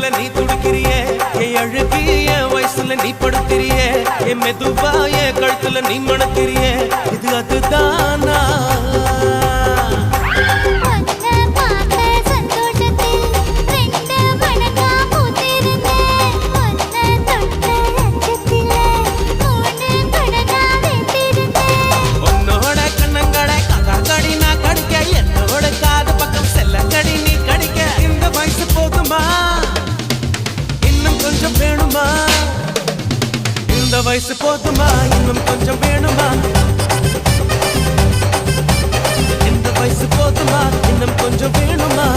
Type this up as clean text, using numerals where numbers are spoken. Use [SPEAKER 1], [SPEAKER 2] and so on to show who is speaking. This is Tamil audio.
[SPEAKER 1] போல நீ துடிக்கிறியே என் அழுகி என் வயசுல நீ படுத்திரியே என் மெதுவா என் கழுத்துல நீ மணக்கிறியே இது அதுதானா இந்த வயசு போதுமா இன்னும் கொஞ்சம் வேணுமா இந்த வயசு போதுமா இன்னும் கொஞ்சம் வேணுமா